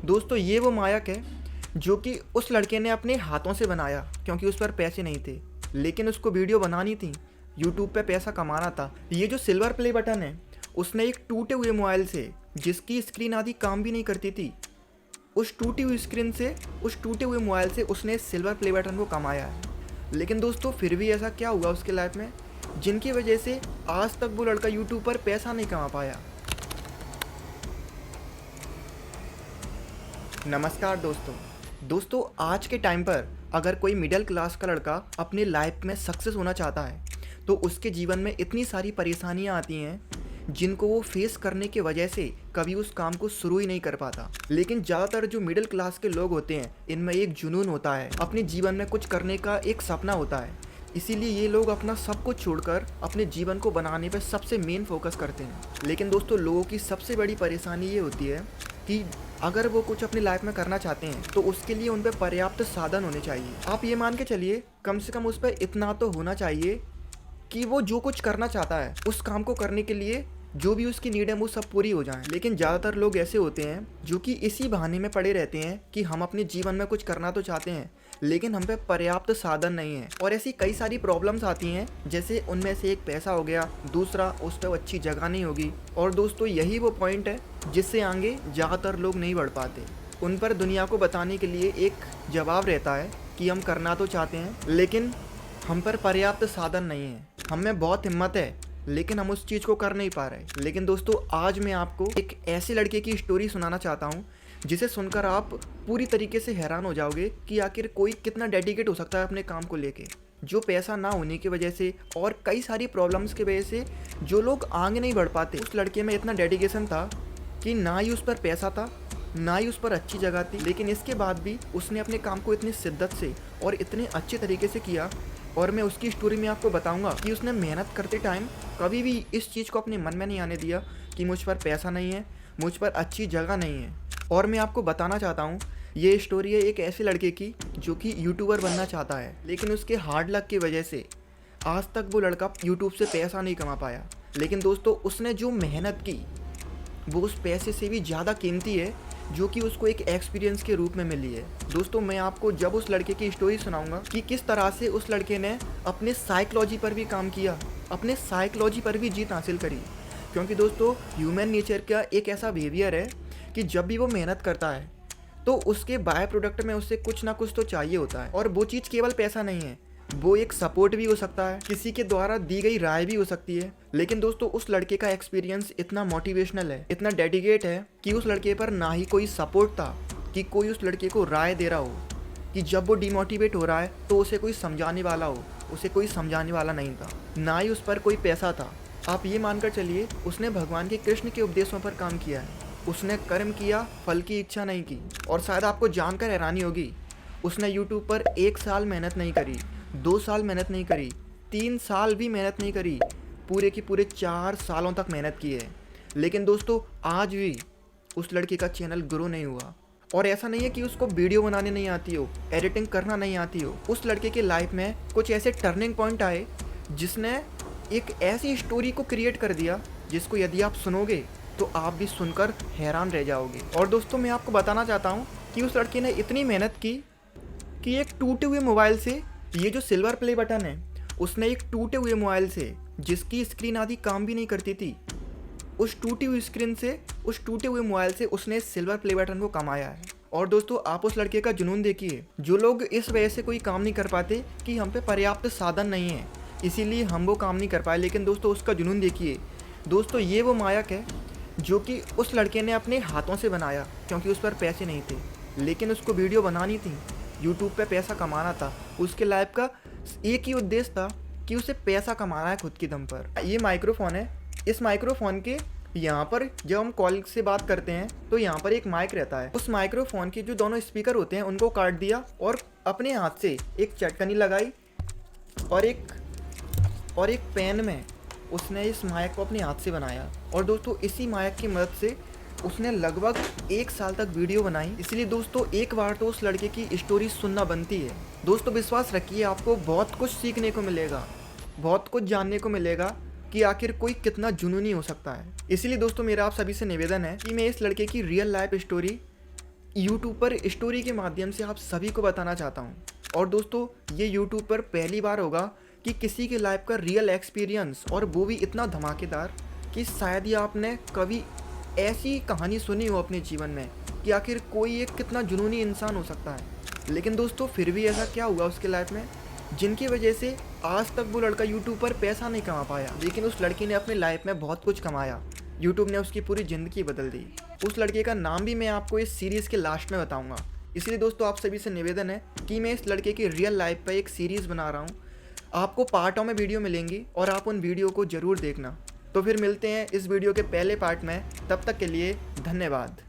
दोस्तों ये वो मायक है जो कि उस लड़के ने अपने हाथों से बनाया क्योंकि उस पर पैसे नहीं थे, लेकिन उसको वीडियो बनानी थी, यूट्यूब पे पैसा कमाना था। ये जो सिल्वर प्ले बटन है उसने एक टूटे हुए मोबाइल से, जिसकी स्क्रीन आदि काम भी नहीं करती थी, उस टूटी हुई स्क्रीन से, उस टूटे हुए मोबाइल से उसने सिल्वर प्ले बटन को कमाया है। लेकिन दोस्तों फिर भी ऐसा क्या हुआ उसके लाइफ में जिनकी वजह से आज तक वो लड़का यूट्यूब पर पैसा नहीं कमा पाया। नमस्कार दोस्तों आज के टाइम पर अगर कोई मिडिल क्लास का लड़का अपनी लाइफ में सक्सेस होना चाहता है तो उसके जीवन में इतनी सारी परेशानियां आती हैं जिनको वो फेस करने की वजह से कभी उस काम को शुरू ही नहीं कर पाता। लेकिन ज़्यादातर जो मिडिल क्लास के लोग होते हैं इनमें एक जुनून होता है, अपने जीवन में कुछ करने का एक सपना होता है, इसीलिए ये लोग अपना सब कुछ छोड़कर अपने जीवन को बनाने पर सबसे मेन फोकस करते हैं। लेकिन दोस्तों लोगों की सबसे बड़ी परेशानी ये होती है कि अगर वो कुछ अपनी लाइफ में करना चाहते हैं तो उसके लिए उन पर पर्याप्त साधन होने चाहिए। आप ये मान के चलिए कम से कम उस पर इतना तो होना चाहिए कि वो जो कुछ करना चाहता है उस काम को करने के लिए जो भी उसकी नीड है वो सब पूरी हो जाए। लेकिन ज़्यादातर लोग ऐसे होते हैं जो कि इसी बहाने में पड़े रहते हैं कि हम अपने जीवन में कुछ करना तो चाहते हैं लेकिन हम पे पर्याप्त साधन नहीं है, और ऐसी कई सारी प्रॉब्लम्स आती हैं। जैसे उनमें से एक पैसा हो गया, दूसरा उस पर अच्छी जगह नहीं होगी, और दोस्तों यही वो पॉइंट है जिससे आगे ज़्यादातर लोग नहीं बढ़ पाते। उन पर दुनिया को बताने के लिए एक जवाब रहता है कि हम करना तो चाहते हैं लेकिन हम पर पर्याप्त साधन नहीं है, हम में बहुत हिम्मत है लेकिन हम उस चीज़ को कर नहीं पा रहे। लेकिन दोस्तों आज मैं आपको एक ऐसे लड़के की स्टोरी सुनाना चाहता हूँ जिसे सुनकर आप पूरी तरीके से हैरान हो जाओगे कि आखिर कोई कितना डेडिकेट हो सकता है अपने काम को लेके। जो पैसा ना होने की वजह से और कई सारी प्रॉब्लम्स की वजह से जो लोग आगे नहीं बढ़ पाते, उस लड़के में इतना डेडिकेशन था कि ना ही उस पर पैसा था ना ही उस पर अच्छी जगह थी, लेकिन इसके बाद भी उसने अपने काम को इतनी शिद्दत से और इतने अच्छे तरीके से किया। और मैं उसकी स्टोरी में आपको बताऊंगा कि उसने मेहनत करते टाइम कभी भी इस चीज़ को अपने मन में नहीं आने दिया कि मुझ पर पैसा नहीं है, मुझ पर अच्छी जगह नहीं है। और मैं आपको बताना चाहता हूँ ये स्टोरी है एक ऐसे लड़के की जो कि यूट्यूबर बनना चाहता है, लेकिन उसके हार्ड लक की वजह से आज तक वो लड़का यूट्यूब से पैसा नहीं कमा पाया। लेकिन दोस्तों उसने जो मेहनत की वो उस पैसे से भी ज़्यादा कीमती है जो कि उसको एक एक्सपीरियंस के रूप में मिली है। दोस्तों मैं आपको जब उस लड़के की स्टोरी सुनाऊंगा कि किस तरह से उस लड़के ने अपने साइकोलॉजी पर भी काम किया, अपने साइकोलॉजी पर भी जीत हासिल करी। क्योंकि दोस्तों ह्यूमन नेचर का एक ऐसा बिहेवियर है कि जब भी वो मेहनत करता है तो उसके बाय प्रोडक्ट में उससे कुछ ना कुछ तो चाहिए होता है, और वो चीज़ केवल पैसा नहीं है, वो एक सपोर्ट भी हो सकता है, किसी के द्वारा दी गई राय भी हो सकती है। लेकिन दोस्तों उस लड़के का एक्सपीरियंस इतना मोटिवेशनल है, इतना डेडिकेट है कि उस लड़के पर ना ही कोई सपोर्ट था कि कोई उस लड़के को राय दे रहा हो कि जब वो डिमोटिवेट हो रहा है तो उसे कोई समझाने वाला हो, उसे कोई समझाने वाला नहीं था, ना ही उस पर कोई पैसा था। आप ये मानकर चलिए उसने भगवान के कृष्ण के उपदेशों पर काम किया है, उसने कर्म किया, फल की इच्छा नहीं की। और शायद आपको जानकर हैरानी होगी उसने यूट्यूब पर 1 साल मेहनत नहीं करी, 2 साल मेहनत नहीं करी, 3 साल भी मेहनत नहीं करी, पूरे के पूरे 4 सालों तक मेहनत की है। लेकिन दोस्तों आज भी उस लड़के का चैनल ग्रो नहीं हुआ। और ऐसा नहीं है कि उसको वीडियो बनाने नहीं आती हो, एडिटिंग करना नहीं आती हो। उस लड़के के लाइफ में कुछ ऐसे टर्निंग पॉइंट आए जिसने एक ऐसी स्टोरी को क्रिएट कर दिया जिसको यदि आप सुनोगे तो आप भी सुनकर हैरान रह जाओगे। और दोस्तों मैं आपको बताना चाहता हूँ कि उस लड़के ने इतनी मेहनत की कि एक टूटे हुए मोबाइल से, ये जो सिल्वर प्ले बटन है उसने एक टूटे हुए मोबाइल से, जिसकी स्क्रीन आदि काम भी नहीं करती थी, उस टूटी हुई स्क्रीन से, उस टूटे हुए मोबाइल से उसने सिल्वर प्ले बटन को कमाया है। और दोस्तों आप उस लड़के का जुनून देखिए। जो लोग इस वजह से कोई काम नहीं कर पाते कि हम पे पर्याप्त साधन नहीं है इसीलिए हम वो काम नहीं कर पाए, लेकिन दोस्तों उसका जुनून देखिए। दोस्तों ये वो मायक है जो कि उस लड़के ने अपने हाथों से बनाया क्योंकि उस पर पैसे नहीं थे, लेकिन उसको वीडियो बनानी थी, यूट्यूब पे पैसा कमाना था। उसके लाइफ का एक ही उद्देश्य था कि उसे पैसा कमाना है खुद की दम पर। ये माइक्रोफोन है, इस माइक्रोफोन के यहाँ पर जब हम कॉल से बात करते हैं तो यहाँ पर एक माइक रहता है। उस माइक्रोफोन के जो दोनों स्पीकर होते हैं उनको काट दिया और अपने हाथ से एक चटकनी लगाई और एक पेन में उसने इस माइक को अपने हाथ से बनाया। और दोस्तों इसी माइक की मदद से उसने लगभग 1 साल तक वीडियो बनाई। इसलिए दोस्तों एक बार तो उस लड़के की स्टोरी सुनना बनती है। दोस्तों विश्वास रखिए आपको बहुत कुछ सीखने को मिलेगा, बहुत कुछ जानने को मिलेगा कि आखिर कोई कितना जुनूनी हो सकता है। इसीलिए दोस्तों मेरा आप सभी से निवेदन है कि मैं इस लड़के की रियल लाइफ स्टोरी यूट्यूब पर स्टोरी के माध्यम से आप सभी को बताना चाहता हूँ। और दोस्तों, ये यूट्यूब पर पहली बार होगा कि किसी की लाइफ का रियल एक्सपीरियंस, और वो भी इतना धमाकेदार कि शायद ही आपने कभी ऐसी कहानी सुनी हो अपने जीवन में कि आखिर कोई एक कितना जुनूनी इंसान हो सकता है। लेकिन दोस्तों, फिर भी ऐसा क्या हुआ उसके लाइफ में जिनकी वजह से आज तक वो लड़का यूट्यूब पर पैसा नहीं कमा पाया, लेकिन उस लड़की ने अपनी लाइफ में बहुत कुछ कमाया। यूट्यूब ने उसकी पूरी ज़िंदगी बदल दी। उस लड़के का नाम भी मैं आपको इस सीरीज़ के लास्ट में बताऊंगा। इसलिए दोस्तों, आप सभी से निवेदन है कि मैं इस लड़के की रियल लाइफ पर एक सीरीज़ बना रहा हूँ। आपको पार्टों में वीडियो मिलेंगी और आप उन वीडियो को ज़रूर देखना। तो फिर मिलते हैं इस वीडियो के पहले पार्ट में। तब तक के लिए धन्यवाद।